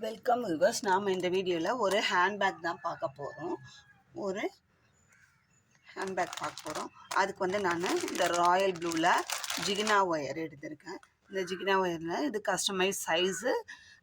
Welcome viewers. நாம் இந்த வீடியோவில் ஒரு ஹேண்ட்பேக் தான் பார்க்க போகிறோம். ஒரு ஹேண்ட்பேக் பார்க்க போகிறோம். அதுக்கு வந்து நான் இந்த ராயல் ப்ளூவில் ஜிகினா ஒயர் எடுத்திருக்கேன். இந்த ஜிகினா ஒயரில் இது கஸ்டமைஸ் சைஸு,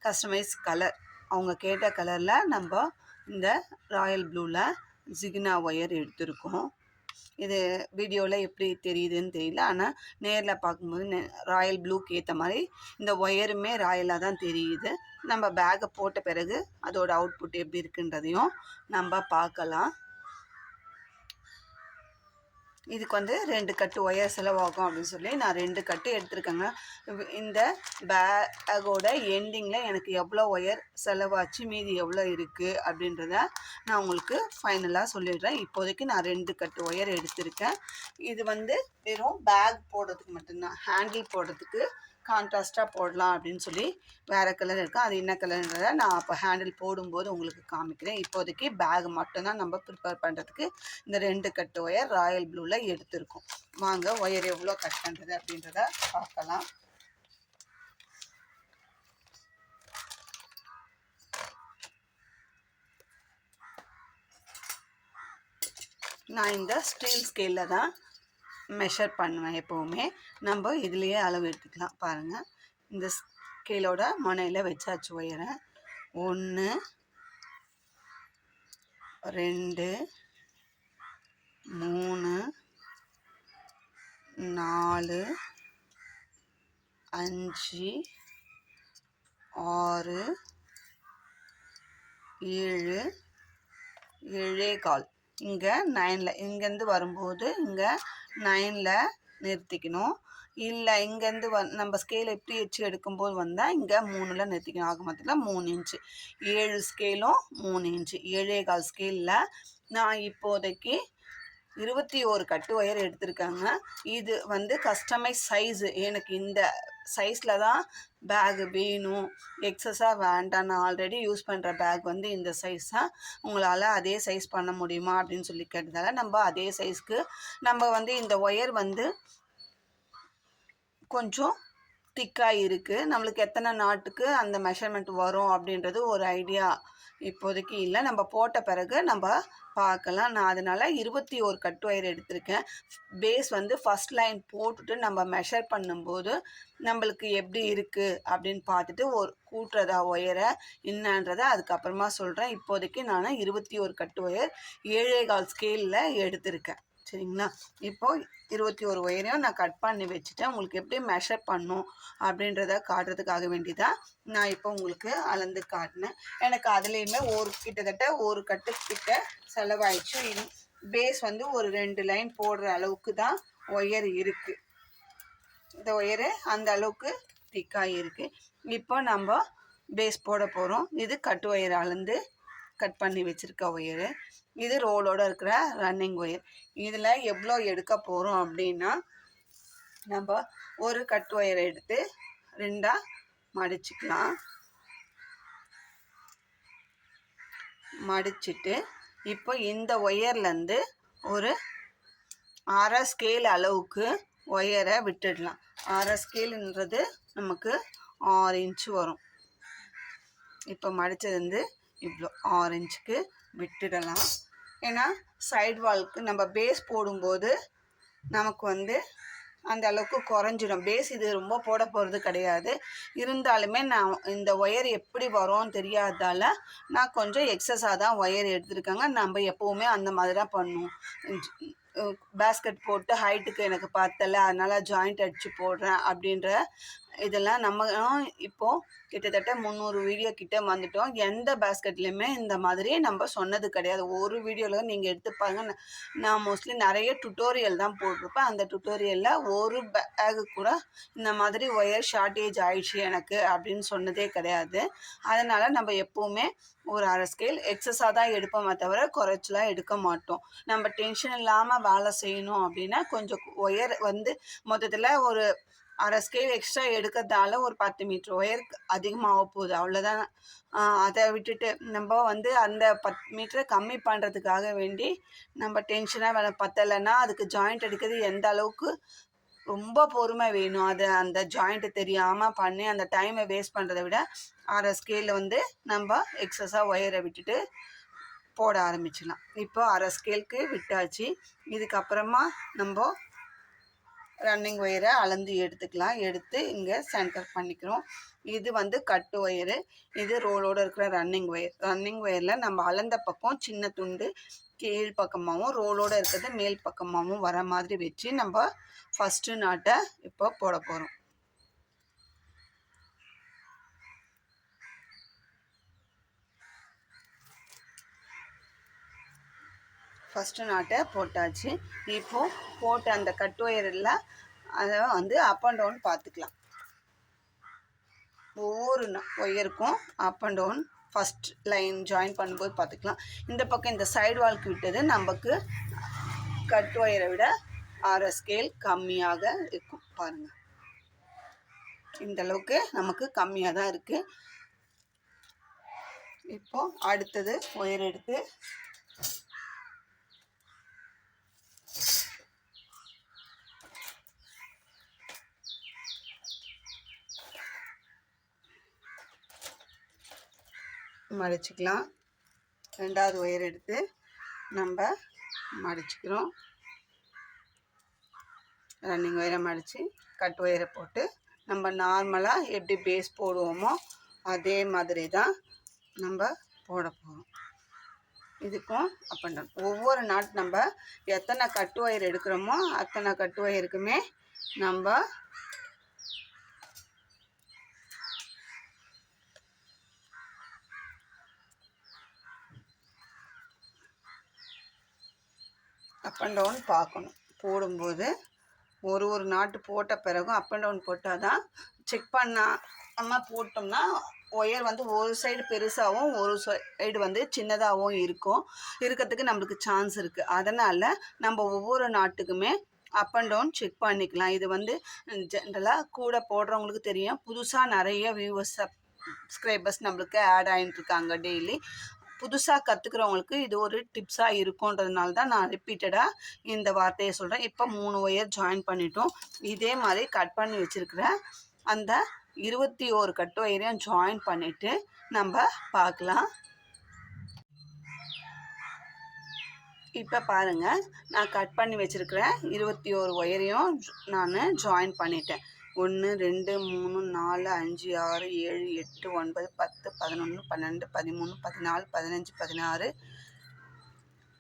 கஸ்டமைஸ் கலர், அவங்க கேட்ட கலரில் நம்ம இந்த ராயல் ப்ளூவில் ஜிகினா ஒயர் எடுத்திருக்கோம். இது வீடியோவில் எப்படி தெரியுதுன்னு தெரியல, ஆனால் நேரில் பார்க்கும்போது ராயல் ப்ளூக்கு ஏற்ற மாதிரி இந்த ஒயருமே ராயலாக தான் தெரியுது. நம்ம பேக்கை போட்ட பிறகு அதோட அவுட்புட் எப்படி இருக்குன்றதையும் நம்ம பார்க்கலாம். இதுக்கு வந்து 2 கட்டு ஒயர் செலவாகும் அப்படின்னு சொல்லி நான் 2 கட்டு எடுத்துருக்கேங்க. இந்த பேக்கோட எண்டிங்கில் எனக்கு எவ்வளோ ஒயர் செலவாச்சு, மீதி எவ்வளோ இருக்குது அப்படின்றத நான் உங்களுக்கு ஃபைனலாக சொல்லிடுறேன். இப்போதைக்கு நான் 2 கட்டு ஒயர் எடுத்திருக்கேன். இது வந்து வெறும் பேக் போடுறதுக்கு மட்டும்தான், ஹேண்டில் போடுறதுக்கு கான்ட்ராஸ்டாக போடலாம் அப்படின்னு சொல்லி வேறு கலர் இருக்குது. அது என்ன கலர்ன்றதை நான் அப்போ ஹேண்டில் போடும்போது உங்களுக்கு காமிக்கிறேன். இப்போதைக்கு பேக் மட்டும்தான் நம்ம ப்ரிப்பேர் பண்ணுறதுக்கு இந்த 2 கட்டு ஒயர் ராயல் ப்ளூவில் எடுத்திருக்கோம். வாங்க ஒயர் எவ்வளோ கட் பண்ணுறது அப்படின்றத பார்க்கலாம். நான் இந்த ஸ்டீல் ஸ்கேலில் தான் மெஷர் பண்ணுவேன் எப்போவுமே. நம்ம இதுலேயே அளவு எடுத்துக்கலாம். பாருங்கள், இந்த ஸ்கேலோட முனையில் வச்சாச்சு ஒயரை. 1 2 3 4 5 6 7 7.25. இங்கே 9ல், இங்கேருந்து வரும்போது இங்கே 9ல் நிறுத்திக்கணும். இல்லை இங்கேருந்து நம்ம ஸ்கேல் எப்படி வச்சு எடுக்கும்போது வந்தால் இங்கே 3ல் நிறுத்திக்கணும். ஆக மொத்தத்தில் 3 இன்ச்சு. 7 ஸ்கேலும் 3 இன்ச்சு. 7.25 ஸ்கேலில் நான் இப்போதைக்கு 21 கட்டு ஒயர் எடுத்திருக்காங்க. இது வந்து கஸ்டமைஸ் சைஸு. எனக்கு இந்த சைஸில் தான் பேக் வேணும், எக்ஸஸாக வேண்டாம், நான் ஆல்ரெடி யூஸ் பண்ணுற பேக் வந்து இந்த சைஸ் தான், உங்களால் அதே சைஸ் பண்ண முடியுமா அப்படின்னு சொல்லி கேட்டதால நம்ம அதே சைஸ்க்கு நம்ம வந்து இந்த ஒயர் வந்து கொஞ்சம் திக்காக இருக்குது. நம்மளுக்கு எத்தனை நாட்டுக்கு அந்த மெஷர்மெண்ட் வரும் அப்படின்றது ஒரு ஐடியா இப்போதைக்கு இல்லை. நம்ம போட்ட பிறகு நம்ம பார்க்கலாம். நான் அதனால் 21 கட்டு ஒயர் எடுத்திருக்கேன். பேஸ் வந்து ஃபஸ்ட் லைன் போட்டுட்டு நம்ம மெஷர் பண்ணும்போது நம்மளுக்கு எப்படி இருக்குது அப்படின்னு பார்த்துட்டு ஒரு கூட்டுறதா ஒயரை என்னன்றதை அதுக்கப்புறமா சொல்கிறேன். இப்போதைக்கு நான் 21 கட்டு ஒயர் 7.25 ஸ்கேலில் எடுத்திருக்கேன். சரிங்களா? இப்போது 21 ஒயரையும் நான் கட் பண்ணி வச்சுட்டேன். உங்களுக்கு எப்படி மெஷர் பண்ணும் அப்படின்றத காட்டுறதுக்காக வேண்டிதான் நான் இப்போ உங்களுக்கு அளந்து காட்டினேன். எனக்கு அதுலேயுமே கிட்டத்தட்ட ஒரு கட்டு கிட்ட செலவாயிடுச்சு. பேஸ் வந்து ஒரு 2 லைன் போடுற அளவுக்கு தான் ஒயர் இருக்குது. இந்த ஒயரு அந்த அளவுக்கு திக்காக இருக்குது. இப்போ நம்ம பேஸ் போட போகிறோம். இது கட்டு ஒயர் அளந்து கட் பண்ணி வச்சுருக்க ஒயரு. இது ரோலோடு இருக்கிற ரன்னிங் ஒயர். இதில் எவ்வளோ எடுக்க போகிறோம் அப்படின்னா, நம்ம ஒரு கட் ஒயரை எடுத்து 2ஆக மடிச்சுக்கலாம். மடிச்சுட்டு இப்போ இந்த ஒயர்லேருந்து ஒரு 1/2 ஸ்கேல் அளவுக்கு ஒயரை விட்டுடலாம். 1/2 ஸ்கேலுன்றது நமக்கு 6 இன்ச்சு வரும். இப்போ மடித்தது வந்து இவ்வளோ 6 இன்ச்சுக்கு விட்டுடலாம். ஏன்னா சைடு வால்க்கு நம்ம பேஸ் போடும்போது நமக்கு வந்து அந்த அளவுக்கு குறைஞ்சிடும். பேஸ் இது ரொம்ப போட போகிறது கிடையாது. இருந்தாலுமே நான் இந்த ஒயர் எப்படி வரும்னு தெரியாததால் நான் கொஞ்சம் எக்ஸஸாக தான் ஒயர் எடுத்துருக்கேங்க. நம்ம எப்போவுமே அந்த மாதிரி தான் பண்ணுவோம். பேஸ்கெட் போட்டு ஹைட்டுக்கு எனக்கு பத்தலை, அதனால் ஜாயிண்ட் அடித்து போடுறேன் அப்படின்ற இதெல்லாம் நம்ம இப்போது கிட்டத்தட்ட 300 வீடியோ கிட்ட வந்துட்டோம். எந்த பேஸ்கெட்லேயுமே இந்த மாதிரி நம்ம சொன்னது கிடையாது. ஒரு வீடியோவில் நீங்கள் எடுத்து பாருங்க, நான் மோஸ்ட்லி நிறைய டுட்டோரியல் தான் போட்டிருப்பேன். அந்த டுட்டோரியலில் ஒரு பேகு கூட இந்த மாதிரி ஒயர் ஷார்ட்டேஜ் ஆயிடுச்சு எனக்கு அப்படின்னு சொன்னதே கிடையாது. அதனால் நம்ம எப்போவுமே ஒரு 1/2 ஸ்கேல் எக்ஸஸாக தான் எடுப்போமே தவிர குறைச்சலாம் எடுக்க மாட்டோம். நம்ம டென்ஷன் இல்லாமல் வேலை செய்யணும் அப்படின்னா கொஞ்சம் ஒயர் வந்து மொத்தத்தில் ஒரு 1/2 ஸ்கேல் எக்ஸ்ட்ரா எடுக்கிறதால ஒரு 10 மீட்டர் ஒயர் அதிகமாக போகுது, அவ்வளோதான். அதை விட்டுட்டு நம்ம வந்து அந்த 10 மீட்டரை கம்மி பண்ணுறதுக்காக வேண்டி நம்ம டென்ஷனாக வேலை பத்தலைன்னா அதுக்கு ஜாயிண்ட் அடிக்கிறது எந்த அளவுக்கு ரொம்ப பொறுமை வேணும். அது அந்த ஜாயிண்ட் தெரியாமல் பண்ணி அந்த டைமை வேஸ்ட் பண்ணுறதை விட அரை ஸ்கேலில் வந்து நம்ம எக்ஸஸாக ஒயரை விட்டுட்டு போட ஆரம்பிச்சிடலாம். இப்போ அரை ஸ்கேலுக்கு விட்டாச்சு. இதுக்கப்புறமா நம்ம ரன்னிங் ஒயரை அளந்து எடுத்துக்கலாம். எடுத்து இங்கே சென்டர் பண்ணிக்கிறோம். இது வந்து கட்டு ஒயரு, இது ரோலோடு இருக்கிற ரன்னிங் ஒயர். ரன்னிங் ஒயரில் நம்ம அளந்த பக்கம் சின்ன துண்டு கீழ் பக்கமாகவும் ரோலோடு இருக்கிறது மேல் பக்கமாகவும் வர மாதிரி வச்சு நம்ம ஃபஸ்ட்டு நாட்டை இப்போ போட போகிறோம். ஃபஸ்ட்டு நாட்டை போட்டாச்சு. இப்போது போட்ட அந்த கட்டு ஒயரில் அதை வந்து அப் அண்ட் டவுன் பார்த்துக்கலாம். ஒவ்வொரு ஒயருக்கும் up and down first line join பண்ணும்போது பார்த்துக்கலாம். இந்த பக்கம் இந்த சைடு வால்க்கு விட்டது நமக்கு கட் ஒயரை விட அரை ஸ்கேல் கம்மியாக இருக்கும். பாருங்கள், இந்த அளவுக்கு நமக்கு கம்மியாக தான் இருக்குது. இப்போ அடுத்தது ஒயர் எடுத்து மடிச்சுக்கலாம். ரெண்டாவது ஒயர் எடுத்து நம்ம மடிச்சுக்கிறோம். ரன்னிங் ஒயரை மடித்து கட் ஒயரை போட்டு நம்ம நார்மலாக எப்படி பேஸ் போடுவோமோ அதே மாதிரி தான் நம்ம போட போகிறோம். இதுக்கும் அப் அண்ட் டவுன் ஒவ்வொரு நாட் நம்ம எத்தனை கட் ஒயர் எடுக்கிறோமோ அத்தனை கட் ஒயருக்குமே நம்ம அப் அண்ட் டவுன் பார்க்கணும். போடும்போது ஒரு நாட்டு போட்ட பிறகும் அப் அண்ட் டவுன் போட்டால் தான் செக் பண்ணாமல் போட்டோம்னா ஒயர் வந்து ஒரு சைடு பெருசாகவும் ஒரு சைடு வந்து சின்னதாகவும் இருக்கிறதுக்கு நம்மளுக்கு சான்ஸ் இருக்குது. அதனால் நம்ம ஒவ்வொரு நாட்டுக்குமே அப் அண்ட் டவுன் செக் பண்ணிக்கலாம். இது வந்து ஜென்ரலாக கூட போடுறவங்களுக்கு தெரியும். புதுசாக நிறைய வியூவர்ஸ் சப்ஸ்கிரைபர்ஸ் நம்மளுக்கு ஆட் ஆகிட்டு இருக்காங்க டெய்லி. புதுசாக கற்றுக்கிறவங்களுக்கு இது ஒரு டிப்ஸாக இருக்குன்றதுனால தான் நான் ரிப்பீட்டடாக இந்த வார்த்தையை சொல்கிறேன். இப்போ 3 ஒயர் ஜாயின் பண்ணிட்டோம். இதே மாதிரி கட் பண்ணி வச்சுருக்கிற அந்த 21 கட் ஒயரையும் ஜாயின் பண்ணிவிட்டு நம்ம பார்க்கலாம். இப்போ பாருங்கள், நான் கட் பண்ணி வச்சுருக்கிற 21 ஒயரையும் நான் ஜாயின் பண்ணிட்டேன். 1 2 3 4 5 6 7 8 9 10 11 12 13 14 15 16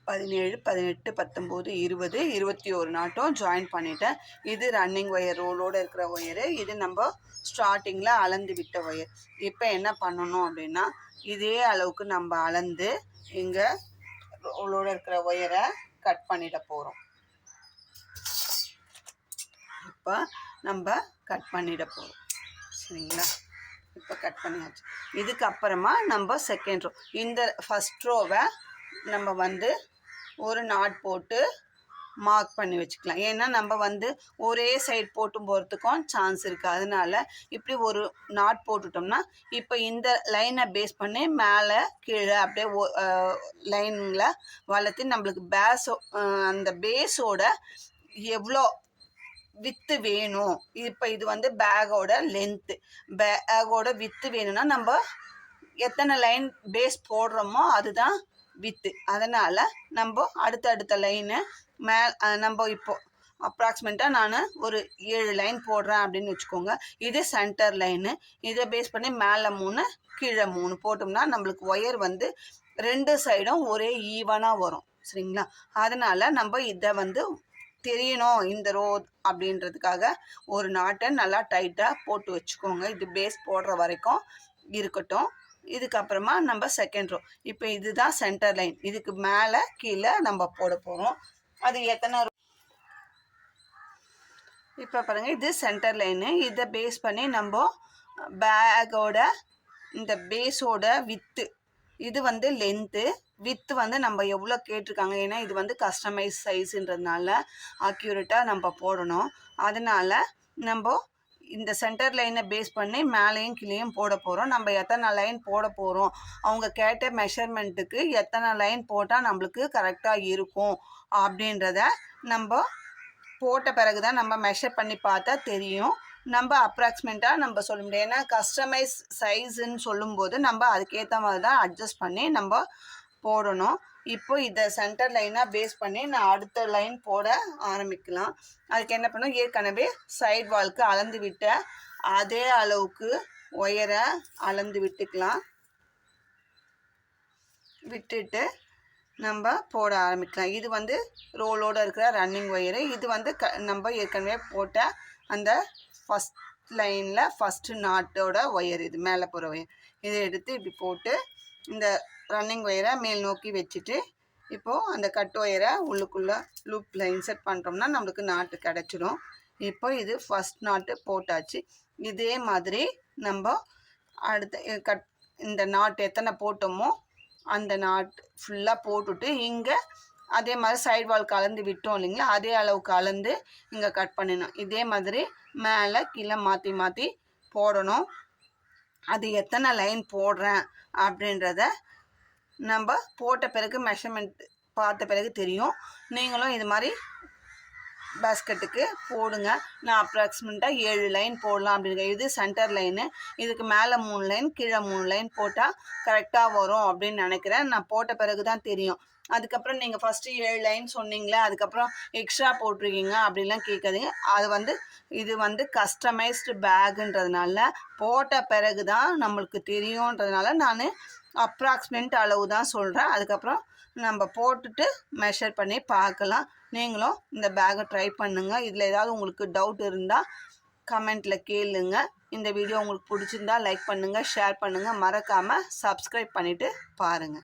17 18 19 20 21 நாட்டும் ஜாயின் பண்ணிட்டேன். இது ரன்னிங் ஒயர், ரோலோடு இருக்கிற ஒயரு. இது நம்ம ஸ்டார்டிங்கில் அளந்து விட்ட ஒயர். இப்போ என்ன பண்ணணும் அப்படின்னா, இதே அளவுக்கு நம்ம அளந்து இங்கே ரோலோடு இருக்கிற ஒயரை கட் பண்ணிட போகிறோம். இப்போ நம்ம கட் பண்ணிட போகிறோம். சரிங்களா? இப்போ கட் பண்ணியாச்சு. இதுக்கப்புறமா நம்ம செகண்ட் ரோ, இந்த ஃபஸ்ட் ரோவை நம்ம வந்து ஒரு நாட் போட்டு மார்க் பண்ணி வச்சுக்கலாம். ஏன்னா நம்ம வந்து ஒரே சைட் போட்டு போகிறதுக்கும் சான்ஸ் இருக்குது. அதனால இப்படி ஒரு நாட் போட்டுட்டோம்னா இப்போ இந்த லைனை பேஸ் பண்ணி மேலே கீழே அப்படியே லைனில் வளர்த்து நம்மளுக்கு அந்த பேஸோட எவ்வளோ வித்து வேணும். இப்போ இது வந்து பேக்கோட லென்த்து, பேக்கோட வித்து வேணும்னா நம்ம எத்தனை லைன் பேஸ் போடுறோமோ அதுதான் வித்து. அதனால் நம்ம அடுத்த லைனு நம்ம இப்போது அப்ராக்சிமேட்டாக நான் ஒரு 7 லைன் போடுறேன் அப்படின்னு வச்சுக்கோங்க. இது சென்டர் லைனு. இதை பேஸ் பண்ணி மேலே 3 கீழே 3 போட்டோம்னா நம்மளுக்கு ஒயர் வந்து 2 சைடும் ஒரே ஈவனாக வரும். சரிங்களா? அதனால் நம்ம இதை வந்து தெரியணும் இந்த ரோ அப்படின்றதுக்காக ஒரு நாட்டை நல்லா டைட்டாக போட்டு வச்சுக்கோங்க. இது பேஸ் போடுற வரைக்கும் இருக்கட்டும். இதுக்கப்புறமா நம்ம செகண்ட் ரோ, இப்போ இதுதான் சென்டர் லைன். இதுக்கு மேலே கீழே நம்ம போட போகிறோம். அது எத்தனை ரோ? இப்போ பாருங்கள், இது சென்டர் லைனு. இதை பேஸ் பண்ணி நம்ம பேக்கோட இந்த பேஸோட வித்து, இது வந்து லென்த்து, வித்து வந்து நம்ம எவ்வளோ கேட்டிருக்காங்க. ஏன்னா இது வந்து கஸ்டமைஸ் சைஸுன்றதுனால அக்யூரேட்டாக நம்ம போடணும். அதனால் நம்ம இந்த சென்டர் லைனை பேஸ் பண்ணி மேலேயும் கீழேயும் போட போகிறோம். நம்ம எத்தனை லைன் போட போகிறோம், அவங்க கேட்ட மெஷர்மெண்ட்டுக்கு எத்தனை லைன் போட்டால் நம்மளுக்கு கரெக்டாக இருக்கும் அப்படின்றத நம்ம போட்ட பிறகு தான் நம்ம மெஷர் பண்ணி பார்த்தா தெரியும். நம்ம அப்ராக்சிமேட்டாக நம்ம சொல்ல முடியும். ஏன்னா கஸ்டமைஸ் சைஸுன்னு சொல்லும்போது நம்ம அதுக்கேற்ற மாதிரி தான் அட்ஜஸ்ட் பண்ணி நம்ம போடணும். இப்போ இதை சென்டர் லைனாக பேஸ் பண்ணி நான் அடுத்த லைன் போட ஆரம்பிக்கலாம். அதுக்கு என்ன பண்ணணும், ஏற்கனவே சைட் வால்க்கு அளந்து விட்ட அதே அளவுக்கு ஒயரை அளந்து விட்டுக்கலாம். விட்டுட்டு நம்ம போட ஆரம்பிக்கலாம். இது வந்து ரோலோடு இருக்கிற ரன்னிங் ஒயரு. இது வந்து நம்ம ஏற்கனவே போட்ட அந்த ஃபஸ்ட் லைனில் ஃபஸ்ட்டு நாட்டோட ஒயர், இது மேலே போகிற ஒயர். இதை எடுத்து இப்படி போட்டு இந்த ரன்னிங் ஒயரை மேல் நோக்கி வச்சுட்டு இப்போது அந்த கட் ஒயரை உள்ளுக்குள்ளே லூப்பில் இன்சர்ட் பண்ணுறோம்னா நம்மளுக்கு நாட்டு கிடச்சிடும். இப்போ இது ஃபஸ்ட் நாட்டு போட்டாச்சு. இதே மாதிரி நம்ம அடுத்த இந்த நாட்டு எத்தனை போட்டோமோ அந்த நாட் ஃபுல்லாக போட்டுட்டு இங்கே அதே மாதிரி சைட் வால் கலந்து விட்டோம் இல்லைங்களா, அதே அளவுக்கு கலந்து இங்கே கட் பண்ணிடணும். இதே மாதிரி மேலே கீழே மாற்றி மாற்றி போடணும். அது எத்தனை லைன் போடுறேன் அப்படின்றத நம்ம போட்ட பிறகு மெஷர்மெண்ட் பார்த்த பிறகு தெரியும். நீங்களும் இது மாதிரி பேஸ்கெட்டுக்கு போடுங்க. நான் அப்ராக்சிமேட்டாக 7 லைன் போடலாம் அப்படிங்க. இது சென்டர் லைனு. இதுக்கு மேலே 3 லைன் கீழே 3 லைன் போட்டால் கரெக்டாக வரும் அப்படின்னு நினைக்கிறேன். நான் போட்ட பிறகு தான் தெரியும். அதுக்கப்புறம் நீங்கள் ஃபஸ்ட்டு 7 லைன் சொன்னீங்களே, அதுக்கப்புறம் எக்ஸ்ட்ரா போட்டிருக்கீங்க அப்படிலாம் கேட்காதீங்க. அது இது வந்து கஸ்டமைஸ்டு பேகுன்றதுனால போட்ட பிறகு தான் நம்மளுக்கு தெரியுன்றதுனால நான் அப்ராக்சிமேட் அளவு தான் சொல்கிறேன். அதுக்கப்புறம் நம்ம போட்டுட்டு மெஷர் பண்ணி பார்க்கலாம். நீங்களும் இந்த பேக்கை ட்ரை பண்ணுங்கள். இதில் ஏதாவது உங்களுக்கு டவுட் இருந்தால் கமெண்ட்டில் கேளுங்க. இந்த வீடியோ உங்களுக்கு பிடிச்சிருந்தா லைக் பண்ணுங்கள், ஷேர் பண்ணுங்கள். மறக்காமல் சப்ஸ்கிரைப் பண்ணிவிட்டு பாருங்கள்.